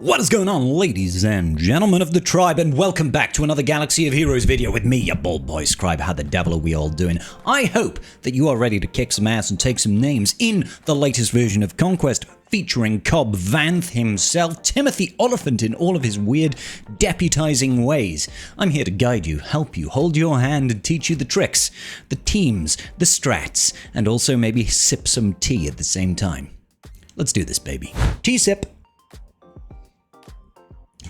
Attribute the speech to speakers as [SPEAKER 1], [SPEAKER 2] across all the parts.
[SPEAKER 1] What is going on, ladies and gentlemen of the tribe, and welcome back to another Galaxy of Heroes video with me, your bold boy Scribe. How the devil are we all doing? I hope that you are ready to kick some ass and take some names in the latest version of Conquest, featuring Cobb Vanth himself, Timothy Oliphant in all of his weird deputizing ways. I'm here to guide you, help you, hold your hand and teach you the tricks, the teams, the strats, and also maybe sip some tea at the same time. Let's do this, baby. Tea sip.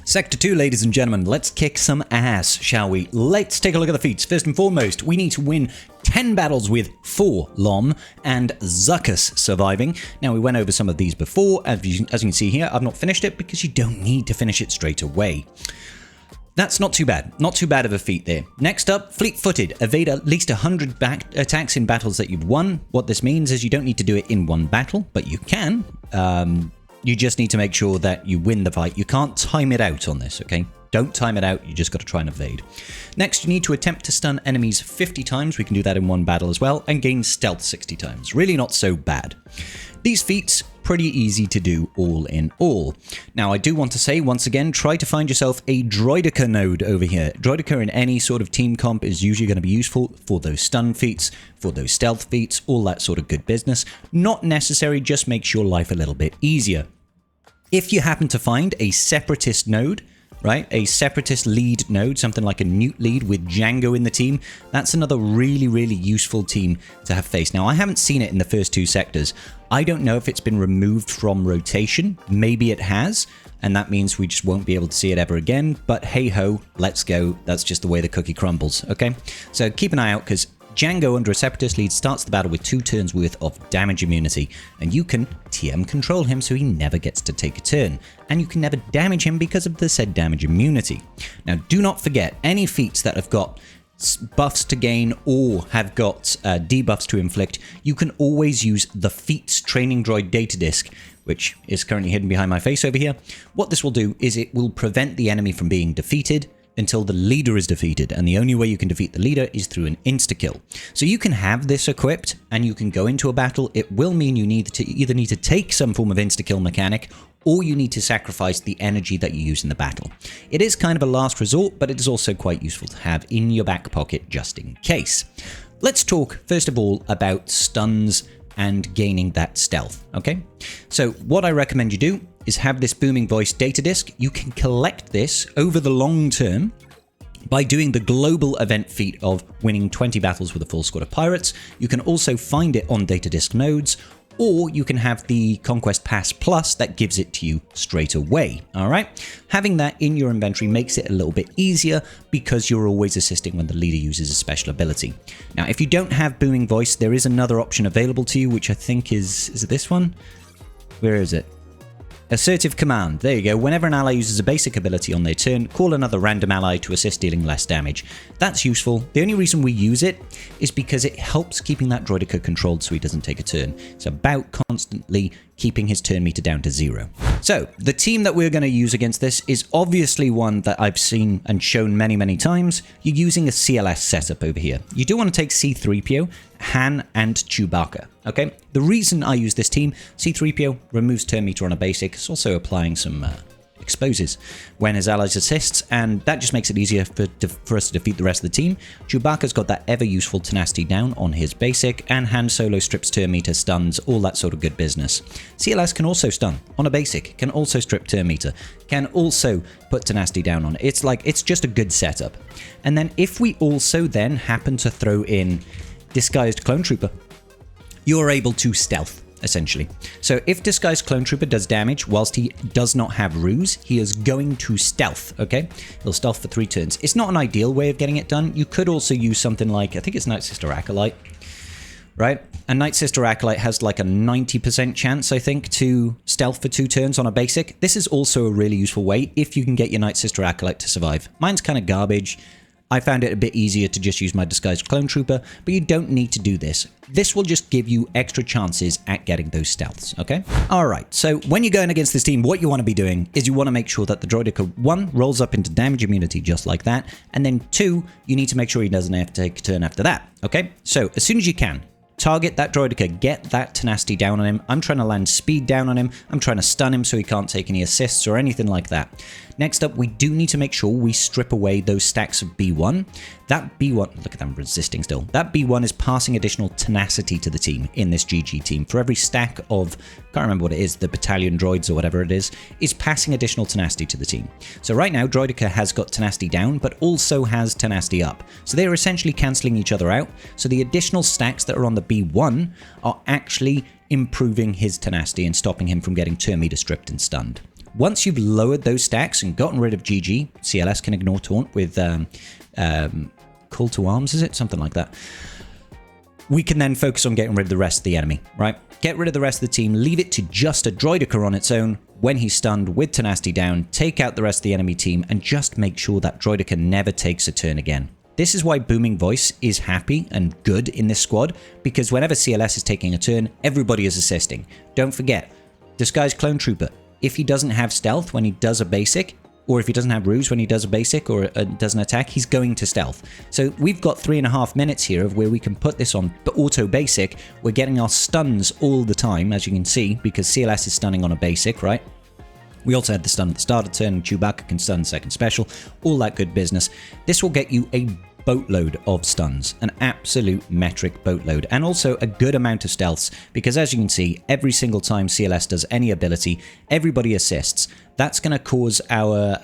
[SPEAKER 1] Sector 2, ladies and gentlemen, let's kick some ass, shall we? Let's take a look at the feats. First and foremost, we need to win 10 battles with 4 Lom and Zuckuss surviving. Now, we went over some of these before. As you can see here, I've not finished it because you don't need to finish it straight away. That's not too bad. Not too bad of a feat there. Next up, fleet-footed. Evade at least 100 attacks in battles that you've won. What this means is you don't need to do it in one battle, but you can. You just need to make sure that you win the fight. You can't time it out on this, okay? Don't time it out, you just got to try and evade. Next, you need to attempt to stun enemies 50 times. We can do that in one battle as well, and gain stealth 60 times. Really not so bad. These feats, pretty easy to do all in all. Now, I do want to say, once again, try to find yourself a Droideka node over here. Droideka in any sort of team comp is usually going to be useful for those stun feats, for those stealth feats, all that sort of good business. Not necessary, just makes your life a little bit easier. If you happen to find a separatist node, right, a separatist lead node, something like a Newt lead with Django in the team, that's another really, really useful team to have faced. Now, I haven't seen it in the first 2 sectors. I don't know if it's been removed from rotation. Maybe it has, and that means we just won't be able to see it ever again. But hey-ho, let's go. That's just the way the cookie crumbles, okay? So keep an eye out, because Django under a separatist lead starts the battle with 2 turns worth of damage immunity, and you can TM control him so he never gets to take a turn, and you can never damage him because of the said damage immunity. Now, do not forget, any feats that have got buffs to gain or have got debuffs to inflict, you can always use the Feats training droid data disk, which is currently hidden behind my face over here. What this will do is it will prevent the enemy from being defeated until the leader is defeated, and the only way you can defeat the leader is through an insta-kill. So you can have this equipped, and you can go into a battle. It will mean you either need to take some form of insta-kill mechanic, or you need to sacrifice the energy that you use in the battle. It is kind of a last resort, but it is also quite useful to have in your back pocket just in case. Let's talk, first of all, about stuns and gaining that stealth, okay? So what I recommend you do is have this booming voice data disk. You can collect this over the long term by doing the global event feat of winning 20 battles with a full squad of pirates. You can also find it on data disk nodes, or you can have the Conquest Pass Plus that gives it to you straight away, all right? Having that in your inventory makes it a little bit easier because you're always assisting when the leader uses a special ability. Now, if you don't have Booming Voice, there is another option available to you, which I think is it this one? Where is it? Assertive Command. There you go. Whenever an ally uses a basic ability on their turn, call another random ally to assist dealing less damage. That's useful. The only reason we use it is because it helps keeping that Droideka controlled so he doesn't take a turn. It's about constantly keeping his turn meter down to 0. So, the team that we're going to use against this is obviously one that I've seen and shown many, many times. You're using a CLS setup over here. You do want to take C-3PO, Han, and Chewbacca, okay? The reason I use this team, C-3PO removes turn meter on a basic. It's also applying some exposes when his allies assists, and that just makes it easier for us to defeat the rest of the team. Chewbacca's got that ever useful tenacity down on his basic, and Han Solo strips turn meter, stuns, all that sort of good business. CLS can also stun on a basic, can also strip turn meter, can also put tenacity down on it. It's just a good setup. And then if we also then happen to throw in Disguised Clone Trooper, you're able to stealth, essentially. So if Disguised Clone Trooper does damage whilst he does not have ruse, he is going to stealth, okay? He'll stealth for 3 turns. It's not an ideal way of getting it done. You could also use something like, I think it's Night Sister Acolyte, right? A Night Sister Acolyte has like a 90% chance, I think, to stealth for 2 turns on a basic. This is also a really useful way if you can get your Night Sister Acolyte to survive. Mine's kind of garbage. I found it a bit easier to just use my Disguised Clone Trooper, but you don't need to do this. This will just give you extra chances at getting those stealths, okay? Alright, so when you're going against this team, what you want to be doing is you want to make sure that the Droideka, 1, rolls up into damage immunity just like that, and then 2, you need to make sure he doesn't have to take a turn after that, okay? So, as soon as you can, target that Droidica, get that tenacity down on him. I'm trying to land speed down on him. I'm trying to stun him so he can't take any assists or anything like that. Next up, we do need to make sure we strip away those stacks of B1. That B1, look at them resisting still. That B1 is passing additional tenacity to the team in this GG team. For every stack of, can't remember what it is, the battalion droids or whatever it is passing additional tenacity to the team. So right now, Droidica has got tenacity down, but also has tenacity up. So they are essentially cancelling each other out. So the additional stacks that are on the B1 are actually improving his tenacity and stopping him from getting turn meter stripped and stunned. Once you've lowered those stacks and gotten rid of GG, CLS can ignore taunt with call to arms, is it? Something like that. We can then focus on getting rid of the rest of the enemy, right? Get rid of the rest of the team, leave it to just a Droidica on its own when he's stunned with tenacity down, take out the rest of the enemy team, and just make sure that Droidica never takes a turn again. This is why Booming Voice is happy and good in this squad, because whenever CLS is taking a turn, everybody is assisting. Don't forget, Disguised Clone Trooper, if he doesn't have stealth when he does a basic, or if he doesn't have ruse when he does a basic or does an attack, he's going to stealth. So we've got 3.5 minutes here of where we can put this on auto basic. We're getting our stuns all the time, as you can see, because CLS is stunning on a basic, right? We also had the stun at the start of the turn, and Chewbacca can stun second special, all that good business. This will get you a boatload of stuns, an absolute metric boatload, and also a good amount of stealths, because as you can see, every single time CLS does any ability, everybody assists. That's going to cause our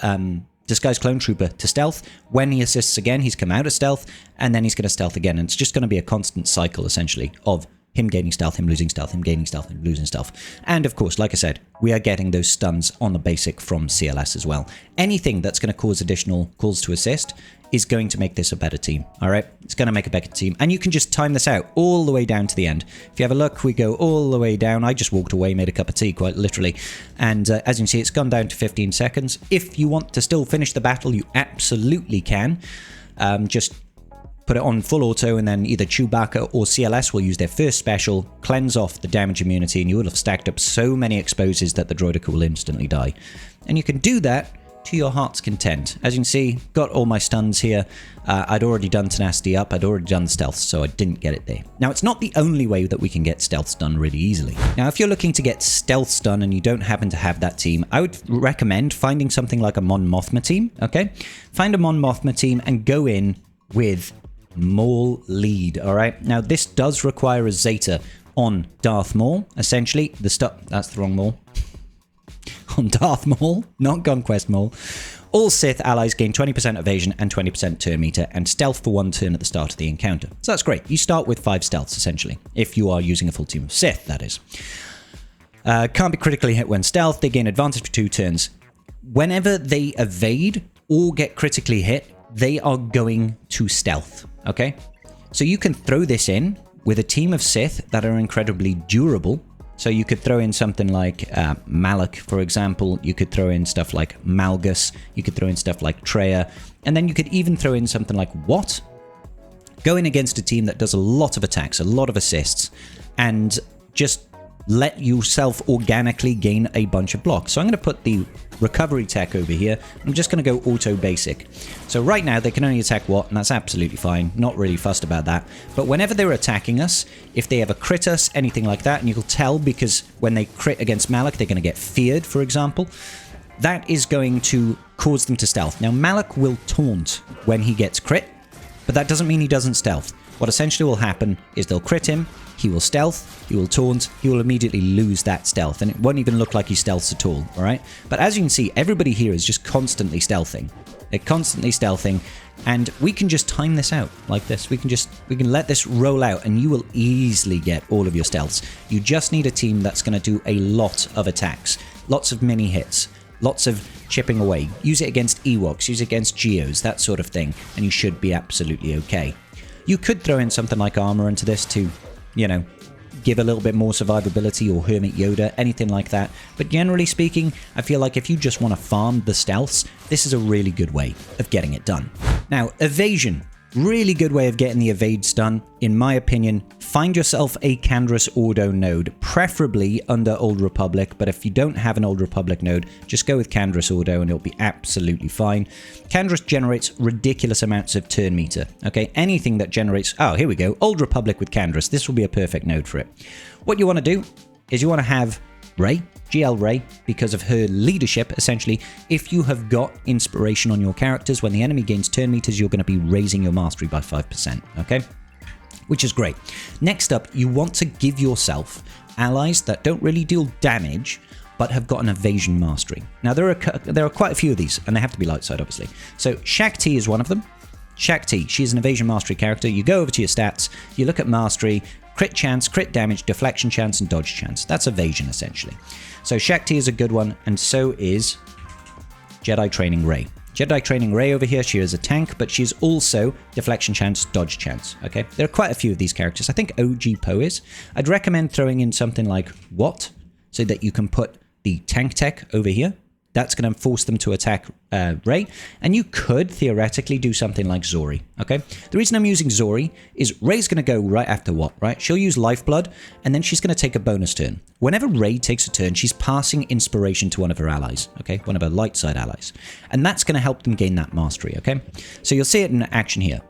[SPEAKER 1] Disguised Clone Trooper to stealth. When he assists again, he's come out of stealth, and then he's going to stealth again, and it's just going to be a constant cycle, essentially, of him gaining stealth, him losing stealth, him gaining stealth, him losing stealth. And of course, like I said, we are getting those stuns on the basic from CLS as well. Anything that's going to cause additional calls to assist is going to make this a better team, all right? It's going to make a better team. And you can just time this out all the way down to the end. If you have a look, we go all the way down. I just walked away, made a cup of tea, quite literally. And as you can see, it's gone down to 15 seconds. If you want to still finish the battle, you absolutely can. Just put it on full auto, and then either Chewbacca or CLS will use their first special, cleanse off the damage immunity, and you will have stacked up so many exposes that the Droidica will instantly die. And you can do that to your heart's content. As you can see, got all my stuns here. I'd already done tenacity up, I'd already done stealth, so I didn't get it there. Now, it's not the only way that we can get stealth stun really easily. Now, if you're looking to get stealth stun and you don't happen to have that team, I would recommend finding something like a Mon Mothma team, okay? Find a Mon Mothma team and go in with Maul lead, all right? Now, this does require a Zeta on Darth Maul, essentially. That's the wrong Maul. On Darth Maul, not Conquest Maul. All Sith allies gain 20% evasion and 20% turn meter, and stealth for 1 turn at the start of the encounter. So that's great. You start with 5 stealths, essentially, if you are using a full team of Sith, that is. Can't be critically hit when stealth. They gain advantage for 2 turns. Whenever they evade or get critically hit, they are going to stealth, okay? So you can throw this in with a team of Sith that are incredibly durable. So you could throw in something like Malak, for example. You could throw in stuff like Malgus. You could throw in stuff like Treya. And then you could even throw in something like Wat. Go in against a team that does a lot of attacks, a lot of assists, and just let yourself organically gain a bunch of blocks. So I'm going to put the recovery tech over here. I'm just going to go auto basic. So right now they can only attack Wat, and that's absolutely fine. Not really fussed about that. But whenever they're attacking us, if they ever crit us, anything like that, and you can tell because when they crit against Malak, they're going to get feared, for example. That is going to cause them to stealth. Now, Malak will taunt when he gets crit, but that doesn't mean he doesn't stealth. What essentially will happen is they'll crit him, he will stealth, he will taunt, he will immediately lose that stealth, and it won't even look like he stealths at all, alright? But as you can see, everybody here is just constantly stealthing. They're constantly stealthing, and we can just time this out like this. We can let this roll out, and you will easily get all of your stealths. You just need a team that's going to do a lot of attacks, lots of mini hits, lots of chipping away. Use it against Ewoks, use it against Geos, that sort of thing, and you should be absolutely okay. You could throw in something like armor into this to, you know, give a little bit more survivability, or Hermit Yoda, anything like that. But generally speaking, I feel like if you just want to farm the stealths, this is a really good way of getting it done. Now, evasion. Really good way of getting the evades done, in my opinion. Find yourself a Candrass Auto node, preferably under Old Republic, but if you don't have an Old Republic node, just go with Candrass Auto and it'll be absolutely fine. Candrass generates ridiculous amounts of turn meter, okay? Anything that generates... Oh, here we go. Old Republic with Candrass. This will be a perfect node for it. What you want to do is you want to have Rey, GL Rey, because of her leadership, essentially. If you have got inspiration on your characters, when the enemy gains turn meters, you're going to be raising your mastery by 5%, okay? Which is great. Next up, you want to give yourself allies that don't really deal damage, but have got an evasion mastery. Now, there are quite a few of these, and they have to be light side, obviously. So, Shakti is one of them. Shakti, she's an evasion mastery character. You go over to your stats, you look at mastery, crit chance, crit damage, deflection chance, and dodge chance. That's evasion, essentially. So Shakti is a good one, and so is Jedi Training Rey. Jedi Training Rey over here, she is a tank, but she's also deflection chance, dodge chance, okay? There are quite a few of these characters. I think OG Poe is. I'd recommend throwing in something like What, so that you can put the tank tech over here. That's going to force them to attack Rey. And you could theoretically do something like Zori, okay? The reason I'm using Zori is Rey's going to go right after What, right? She'll use Lifeblood, and then she's going to take a bonus turn. Whenever Rey takes a turn, she's passing inspiration to one of her allies, okay? One of her light side allies. And that's going to help them gain that mastery, okay? So you'll see it in action here.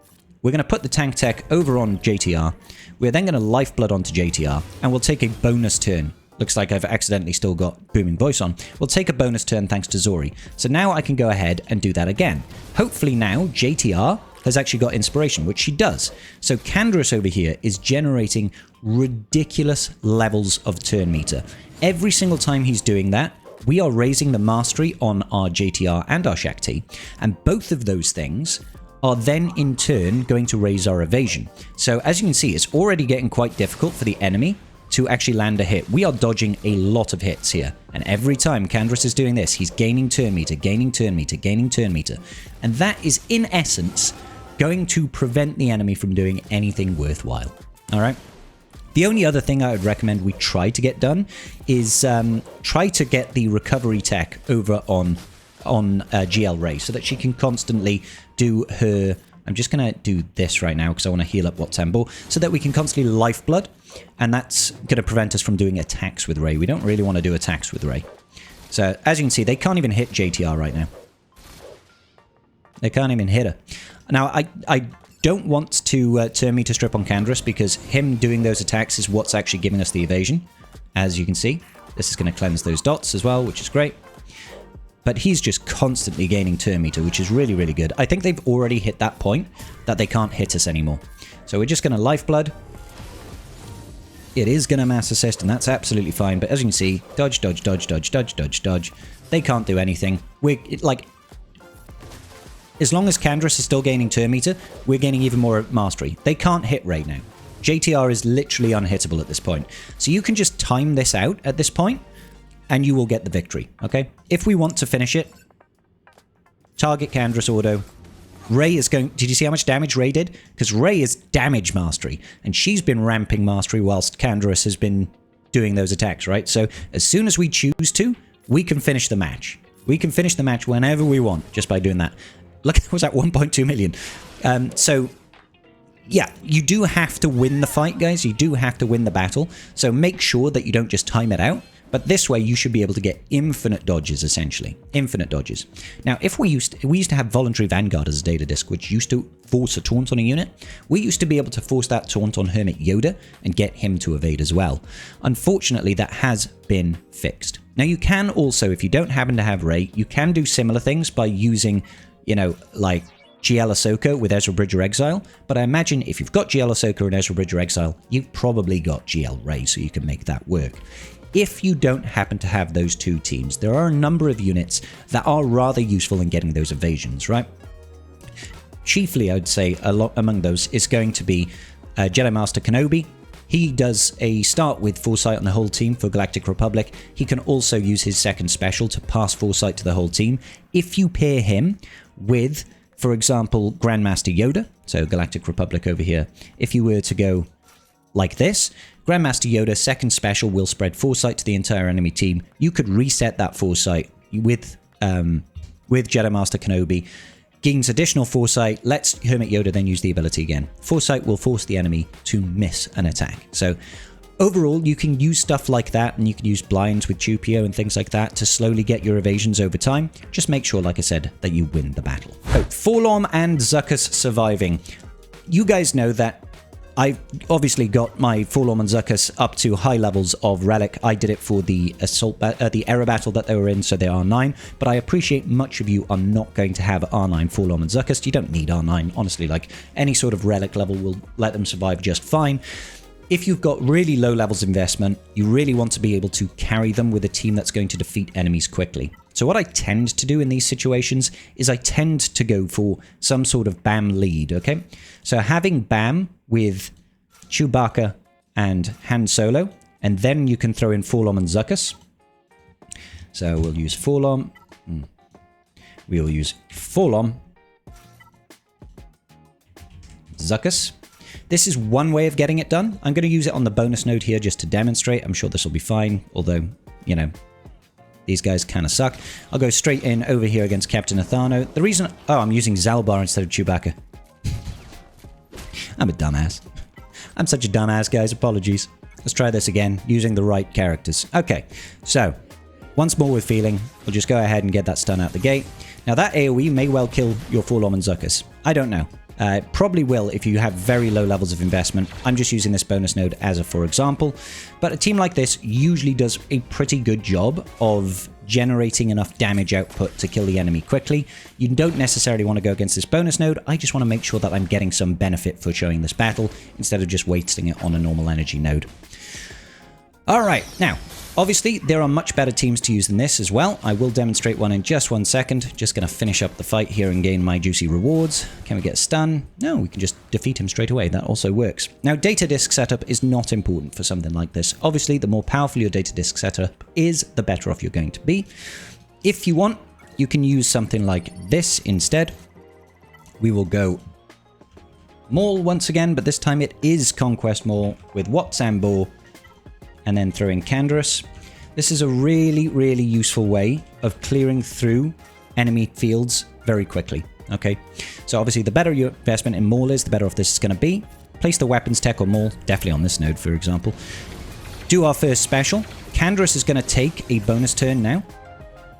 [SPEAKER 1] We're going to put the tank tech over on JTR. We're then going to Lifeblood onto JTR, and we'll take a bonus turn. Looks like I've accidentally still got booming voice on. We'll take a bonus turn thanks to Zori. So now I can go ahead and do that again. Hopefully now JTR has actually got inspiration, which she does. So Candrass over here is generating ridiculous levels of turn meter. Every single time he's doing that, we are raising the mastery on our JTR and our Shakti. And both of those things are then in turn going to raise our evasion. So as you can see, it's already getting quite difficult for the enemy to actually land a hit. We are dodging a lot of hits here. And every time Candrass is doing this, he's gaining turn meter, gaining turn meter, gaining turn meter. And that is, in essence, going to prevent the enemy from doing anything worthwhile. All right? The only other thing I would recommend we try to get done is try to get the recovery tech over on GL Rey so that she can constantly do her... I'm just going to do this right now because I want to heal up Wat Tambor so that we can constantly Lifeblood, and that's going to prevent us from doing attacks with Rey. We don't really want to do attacks with Rey. So, as you can see, they can't even hit JTR right now. They can't even hit her. Now, I don't want to turn meter strip on Candrass because him doing those attacks is what's actually giving us the evasion. As you can see, this is going to cleanse those dots as well, which is great. But he's just constantly gaining turn meter, which is really, really good. I think they've already hit that point that they can't hit us anymore. So we're just going to Lifeblood. It is going to mass assist, and that's absolutely fine. But as you can see, dodge, dodge, dodge, dodge, dodge, dodge, dodge. They can't do anything. As long as Candrass is still gaining turn meter, we're gaining even more mastery. They can't hit Rey now. JTR is literally unhittable at this point. So you can just time this out at this point, and you will get the victory, okay? If we want to finish it, target Candrass auto. Rey is going... Did you see how much damage Rey did? Because Rey is damage mastery, and she's been ramping mastery whilst Candrass has been doing those attacks, right? So as soon as we choose to, we can finish the match. We can finish the match whenever we want just by doing that. Look, was that 1.2 million? So... yeah, you do have to win the fight, guys. You do have to win the battle. So make sure that you don't just time it out. But this way, you should be able to get infinite dodges, essentially. Infinite dodges. Now, if we used to have Voluntary Vanguard as a data disk, which used to force a taunt on a unit, we used to be able to force that taunt on Hermit Yoda and get him to evade as well. Unfortunately, that has been fixed. Now, you can also, if you don't happen to have Rey, you can do similar things by using, you know, like GL Ahsoka with Ezra Bridger Exile, but I imagine if you've got GL Ahsoka and Ezra Bridger Exile, you've probably got GL Rey, so you can make that work. If you don't happen to have those two teams, there are a number of units that are rather useful in getting those evasions, right? Chiefly, I would say, a lot among those is going to be Jedi Master Kenobi. He does a start with Foresight on the whole team for Galactic Republic. He can also use his second special to pass Foresight to the whole team. If you pair him with, for example, Grandmaster Yoda, so Galactic Republic over here, if you were to go like this, Grandmaster Yoda, second special, will spread Foresight to the entire enemy team. You could reset that Foresight with Jedi Master Kenobi. gains additional foresight, lets Hermit Yoda then use the ability again. Foresight will force the enemy to miss an attack. So overall, you can use stuff like that, and you can use blinds with Chupio and things like that to slowly get your evasions over time. Just make sure, like I said, that you win the battle. So, Forlorn and Zuckuss surviving. You guys know that I've obviously got my Forlorn and Zuckuss up to high levels of Relic. I did it for the the error battle that they were in, so they are R9. But I appreciate much of you are not going to have R9 Forlorn and Zuckuss. You don't need R9, honestly. Like, any sort of Relic level will let them survive just fine. If you've got really low levels of investment, you really want to be able to carry them with a team that's going to defeat enemies quickly. So what I tend to do in these situations is I tend to go for some sort of BAM lead, okay? So having BAM with Chewbacca and Han Solo, and then you can throw in Forlorn and Zuckuss. So we'll use Forlorn. We'll use Forlorn. Zuckuss. This is one way of getting it done. I'm going to use it on the bonus node here just to demonstrate. I'm sure this will be fine, although, you know, these guys kind of suck. I'll go straight in over here against Captain Athano. The reason... Oh, I'm using Zalbar instead of Chewbacca. I'm a dumbass. I'm such a dumbass, guys. Apologies. Let's try this again, using the right characters. Okay, so, once more with feeling, we'll just go ahead and get that stun out the gate. Now, that AoE may well kill your Forlorn and Zuckuss. I don't know. It probably will if you have very low levels of investment. I'm just using this bonus node as a for example. But a team like this usually does a pretty good job of generating enough damage output to kill the enemy quickly. You don't necessarily want to go against this bonus node. I just want to make sure that I'm getting some benefit for showing this battle instead of just wasting it on a normal energy node. Alright, now, obviously, there are much better teams to use than this as well. I will demonstrate one in just 1 second. Just going to finish up the fight here and gain my juicy rewards. Can we get a stun? No, we can just defeat him straight away. That also works. Now, data disk setup is not important for something like this. Obviously, the more powerful your data disk setup is, the better off you're going to be. If you want, you can use something like this instead. We will go Maul once again, but this time it is Conquest Maul with Watsambor, and then throw in Canderous. This is a really, really useful way of clearing through enemy fields very quickly, okay? So obviously, the better your investment in Maul is, the better off this is going to be. Place the weapons tech on Maul, definitely on this node, for example. Do our first special. Canderous is going to take a bonus turn now,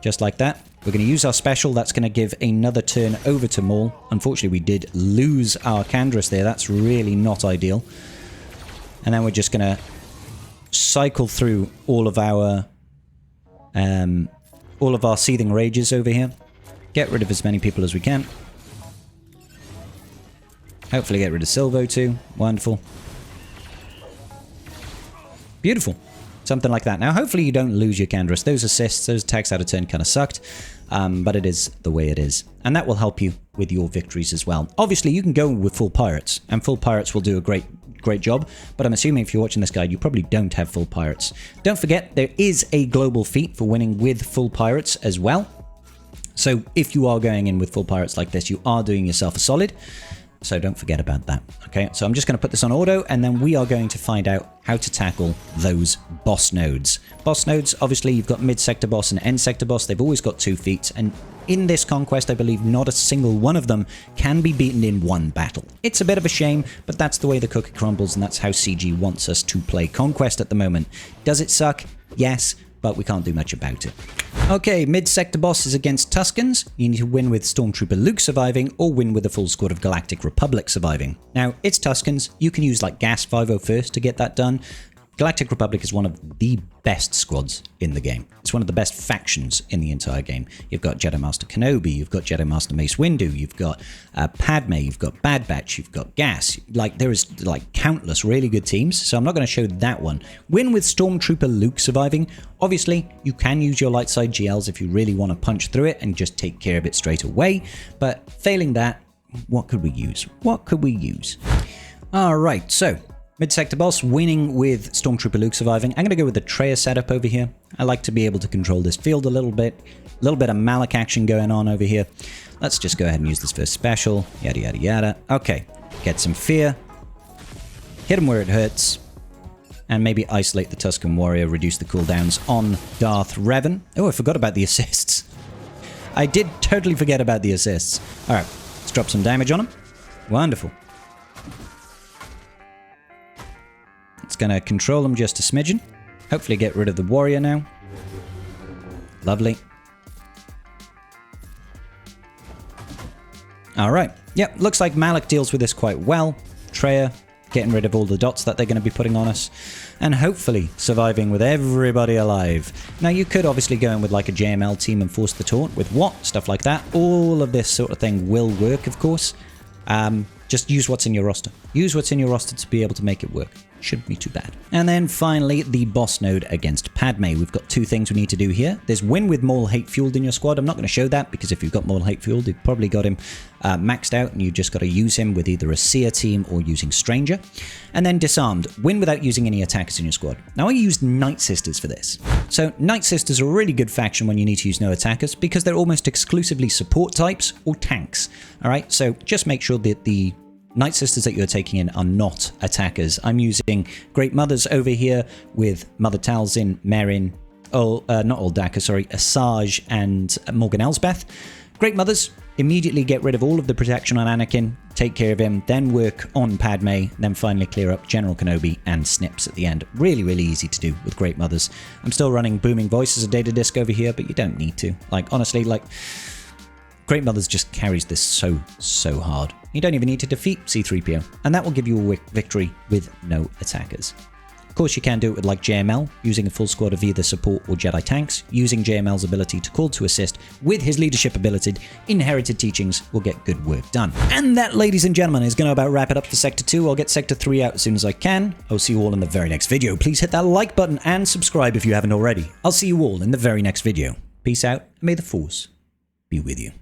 [SPEAKER 1] just like that. We're going to use our special. That's going to give another turn over to Maul. Unfortunately, we did lose our Canderous there. That's really not ideal. And then we're just going to cycle through all of our seething rages over here. Get rid of as many people as we can. Hopefully get rid of Silvo too. Wonderful. Beautiful. Something like that. Now, hopefully you don't lose your Canderous. Those assists, those attacks out of turn kind of sucked. But it is the way it is. And that will help you with your victories as well. Obviously, you can go with full pirates. And full pirates will do a great job. But I'm assuming if you're watching this guide, you probably don't have full pirates. Don't forget, there is a global feat for winning with full pirates as well. So if you are going in with full pirates like this, you are doing yourself a solid. So don't forget about that. Okay, so I'm just going to put this on auto, and then we are going to find out how to tackle those boss nodes. Boss nodes, obviously, you've got mid-sector boss and end-sector boss. They've always got 2 feats, and in this conquest, I believe not a single one of them can be beaten in one battle. It's a bit of a shame, but that's the way the cookie crumbles, and that's how CG wants us to play Conquest at the moment. Does it suck? Yes, but we can't do much about it. Okay, mid-sector boss is against Tuskens. You need to win with Stormtrooper Luke surviving, or win with a full squad of Galactic Republic surviving. Now, it's Tuskens. You can use like Gas 501st to get that done. Galactic Republic is one of the best squads in the game. It's one of the best factions in the entire game. You've got Jedi Master Kenobi, you've got Jedi Master Mace Windu, you've got Padme, you've got Bad Batch, you've got Gas. Like, there is like countless really good teams, so I'm not going to show that one. Win with Stormtrooper Luke surviving. Obviously, you can use your light side GLs if you really want to punch through it and just take care of it straight away. But failing that, what could we use? What could we use? All right, so mid-sector boss, winning with Stormtrooper Luke surviving. I'm going to go with the Traya setup over here. I like to be able to control this field a little bit. A little bit of Malak action going on over here. Let's just go ahead and use this first special. Yada, yada, yada. Okay, get some fear. Hit him where it hurts. And maybe isolate the Tusken Warrior, reduce the cooldowns on Darth Revan. Oh, I forgot about the assists. I did totally forget about the assists. All right, let's drop some damage on him. Wonderful. It's going to control him just a smidgen. Hopefully get rid of the warrior now. Lovely. All right. Yep, looks like Malik deals with this quite well. Treya getting rid of all the dots that they're going to be putting on us. And hopefully surviving with everybody alive. Now, you could obviously go in with like a JML team and force the taunt with what? Stuff like that. All of this sort of thing will work, of course. Just use what's in your roster. Use what's in your roster to be able to make it work. Shouldn't be too bad. And then finally, the boss node against Padme. We've got two things we need to do here. There's win with Maul Hate Fueled in your squad. I'm not going to show that because if you've got Maul Hate Fueled, you've probably got him maxed out and you just got to use him with either a Seer team or using Stranger. And then Disarmed. Win without using any attackers in your squad. Now, I used Night Sisters for this. So Night Sisters are a really good faction when you need to use no attackers because they're almost exclusively support types or tanks. All right, so just make sure that the Night Sisters that you're taking in are not attackers. I'm using Great Mothers over here with Mother Talzin, Meryn, not Oldaka, sorry, Asajj and Morgan Elsbeth. Great Mothers, immediately get rid of all of the protection on Anakin, take care of him, then work on Padme, then finally clear up General Kenobi and Snips at the end. Really, really easy to do with Great Mothers. I'm still running Booming Voice as a data disk over here, but you don't need to. Like, honestly, like, Great Mothers just carries this so hard. You don't even need to defeat C-3PO, and that will give you a victory with no attackers. Of course, you can do it with like JML, using a full squad of either support or Jedi tanks. Using JML's ability to call to assist with his leadership ability, inherited teachings will get good work done. And that, ladies and gentlemen, is going to about wrap it up for Sector 2. I'll get Sector 3 out as soon as I can. I'll see you all in the very next video. Please hit that like button and subscribe if you haven't already. I'll see you all in the very next video. Peace out, and may the Force be with you.